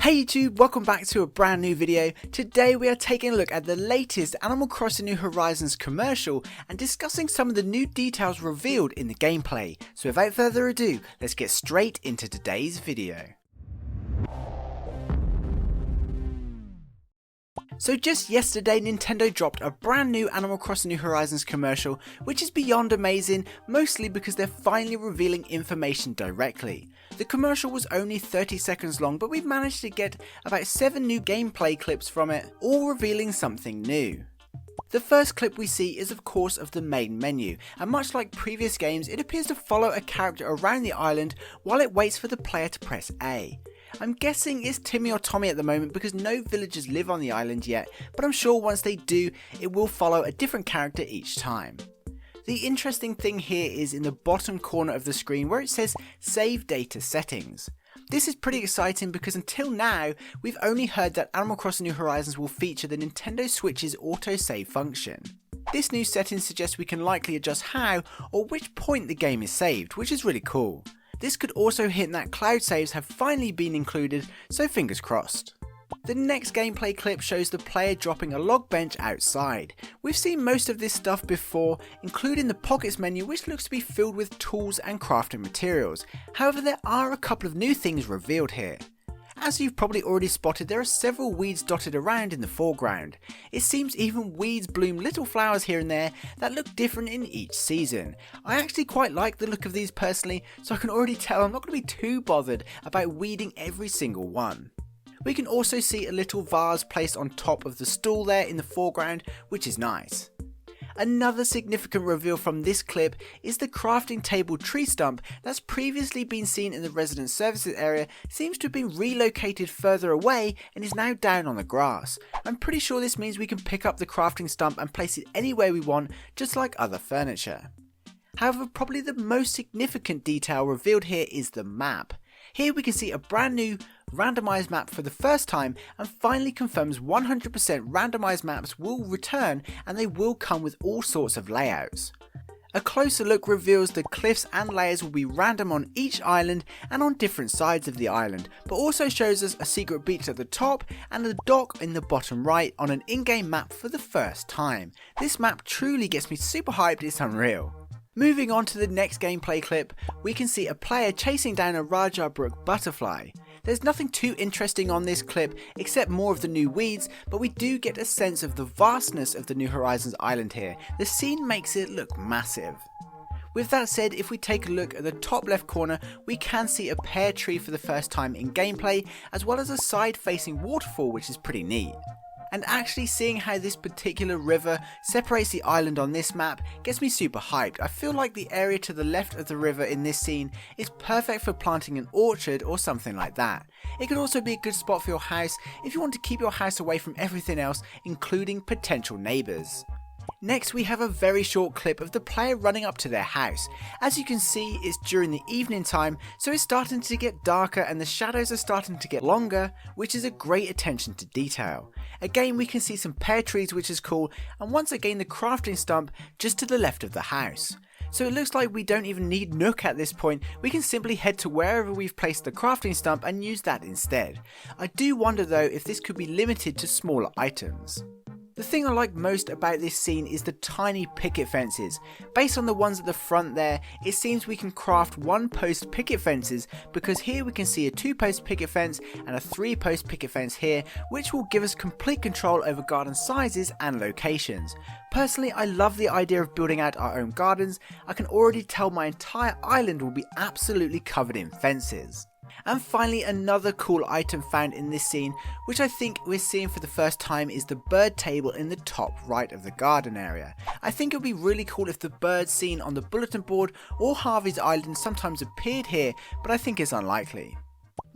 Hey YouTube, welcome back to a brand new video. Today we are taking a look at the latest Animal Crossing New Horizons commercial and discussing some of the new details revealed in the gameplay. So without further ado, let's get straight into today's video. So just yesterday, Nintendo dropped a brand new Animal Crossing New Horizons commercial, which is beyond amazing, mostly because they're finally revealing information directly. The commercial was only 30 seconds long, but we've managed to get about 7 new gameplay clips from it, all revealing something new. The first clip we see is of course of the main menu, and much like previous games, it appears to follow a character around the island while it waits for the player to press A. I'm guessing it's Timmy or Tommy at the moment because no villagers live on the island yet, but I'm sure once they do, it will follow a different character each time. The interesting thing here is in the bottom corner of the screen where it says Save Data Settings. This is pretty exciting because until now, we've only heard that Animal Crossing New Horizons will feature the Nintendo Switch's autosave function. This new setting suggests we can likely adjust how or which point the game is saved, which is really cool. This could also hint that cloud saves have finally been included, so fingers crossed. The next gameplay clip shows the player dropping a log bench outside. We've seen most of this stuff before, including the pockets menu, which looks to be filled with tools and crafting materials. However, there are a couple of new things revealed here. As you've probably already spotted, there are several weeds dotted around in the foreground. It seems even weeds bloom little flowers here and there that look different in each season. I actually quite like the look of these personally, so I can already tell I'm not going to be too bothered about weeding every single one. We can also see a little vase placed on top of the stool there in the foreground, which is nice. Another significant reveal from this clip is the crafting table tree stump that's previously been seen in the resident services area seems to have been relocated further away and is now down on the grass. I'm pretty sure this means we can pick up the crafting stump and place it anywhere we want, just like other furniture. However, probably the most significant detail revealed here is the map. Here we can see a brand new randomised map for the first time and finally confirms 100% randomised maps will return and they will come with all sorts of layouts. A closer look reveals the cliffs and layers will be random on each island and on different sides of the island, but also shows us a secret beach at the top and a dock in the bottom right on an in-game map for the first time. This map truly gets me super hyped, it's unreal. Moving on to the next gameplay clip, we can see a player chasing down a Raja Brook butterfly. There's nothing too interesting on this clip except more of the new weeds, but we do get a sense of the vastness of the New Horizons island here. The scene makes it look massive. With that said, if we take a look at the top left corner, we can see a pear tree for the first time in gameplay, as well as a side facing waterfall, which is pretty neat. And actually seeing how this particular river separates the island on this map gets me super hyped. I feel like the area to the left of the river in this scene is perfect for planting an orchard or something like that. It could also be a good spot for your house if you want to keep your house away from everything else, including potential neighbours. Next we have a very short clip of the player running up to their house. As you can see, it's during the evening time, so it's starting to get darker and the shadows are starting to get longer, which is a great attention to detail. Again, we can see some pear trees, which is cool, and once again the crafting stump just to the left of the house. So it looks like we don't even need Nook at this point, we can simply head to wherever we've placed the crafting stump and use that instead. I do wonder though if this could be limited to smaller items. The thing I like most about this scene is the tiny picket fences. Based on the ones at the front there, it seems we can craft 1-post picket fences because here we can see a 2-post picket fence and a 3-post picket fence here, which will give us complete control over garden sizes and locations. Personally, I love the idea of building out our own gardens. I can already tell my entire island will be absolutely covered in fences. And finally, another cool item found in this scene, which I think we're seeing for the first time, is the bird table in the top right of the garden area. I think it would be really cool if the birds seen on the bulletin board or Harvey's Island sometimes appeared here, but I think it's unlikely.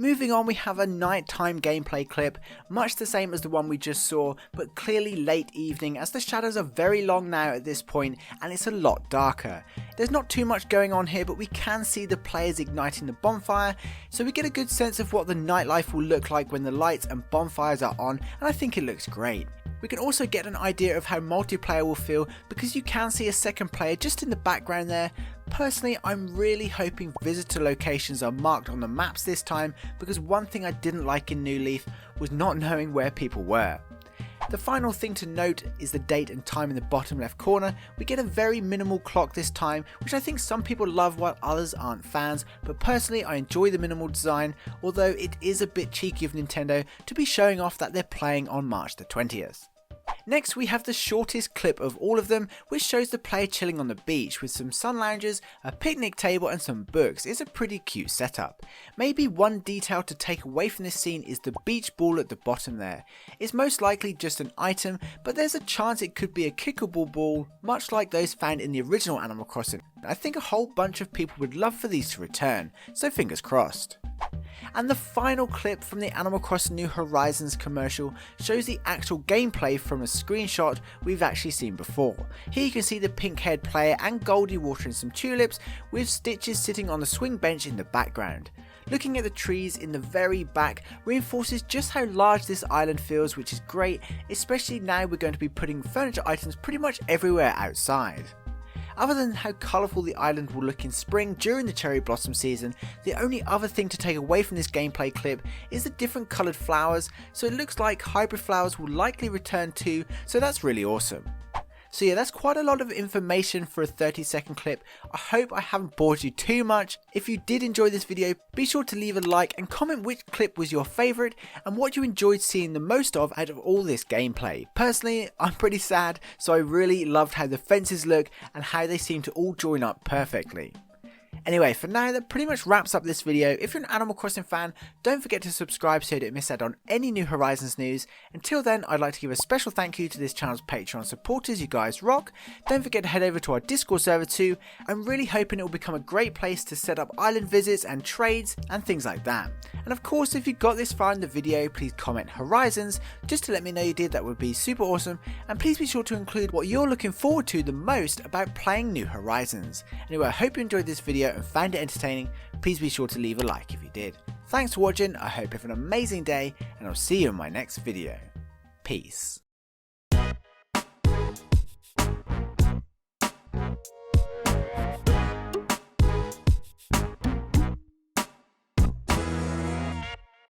Moving on, we have a nighttime gameplay clip, much the same as the one we just saw, but clearly late evening as the shadows are very long now at this point and it's a lot darker. There's not too much going on here, but we can see the players igniting the bonfire, so we get a good sense of what the nightlife will look like when the lights and bonfires are on, and I think it looks great. We can also get an idea of how multiplayer will feel because you can see a second player just in the background there, Personally, I'm really hoping visitor locations are marked on the maps this time, because one thing I didn't like in New Leaf was not knowing where people were. The final thing to note is the date and time in the bottom left corner. We get a very minimal clock this time, which I think some people love while others aren't fans, but personally I enjoy the minimal design, although it is a bit cheeky of Nintendo to be showing off that they're playing on March the 20th. Next we have the shortest clip of all of them, which shows the player chilling on the beach with some sun loungers, a picnic table and some books. It's a pretty cute setup. Maybe one detail to take away from this scene is the beach ball at the bottom there. It's most likely just an item, but there's a chance it could be a kickable ball, much like those found in the original Animal Crossing. I think a whole bunch of people would love for these to return, so fingers crossed. And the final clip from the Animal Crossing New Horizons commercial shows the actual gameplay from a screenshot we've actually seen before. Here you can see the pink haired player and Goldie watering some tulips, with Stitches sitting on the swing bench in the background. Looking at the trees in the very back reinforces just how large this island feels, which is great, especially now we're going to be putting furniture items pretty much everywhere outside. Other than how colourful the island will look in spring during the cherry blossom season, the only other thing to take away from this gameplay clip is the different coloured flowers, so it looks like hybrid flowers will likely return too, so that's really awesome. So yeah, that's quite a lot of information for a 30-second clip. I hope I haven't bored you too much. If you did enjoy this video, be sure to leave a like and comment which clip was your favourite and what you enjoyed seeing the most of out of all this gameplay. Personally, I'm pretty sad, so I really loved how the fences look and how they seem to all join up perfectly. Anyway, for now that pretty much wraps up this video. If you're an Animal Crossing fan, don't forget to subscribe so you don't miss out on any New Horizons news. Until then, I'd like to give a special thank you to this channel's Patreon supporters, you guys rock. Don't forget to head over to our Discord server too. I'm really hoping it will become a great place to set up island visits and trades and things like that. And of course, if you got this far in the video, please comment Horizons just to let me know you did. That would be super awesome. And please be sure to include what you're looking forward to the most about playing New Horizons. Anyway, I hope you enjoyed this video and found it entertaining. Please be sure to leave a like if you did. Thanks for watching, I hope you have an amazing day, and I'll see you in my next video. Peace.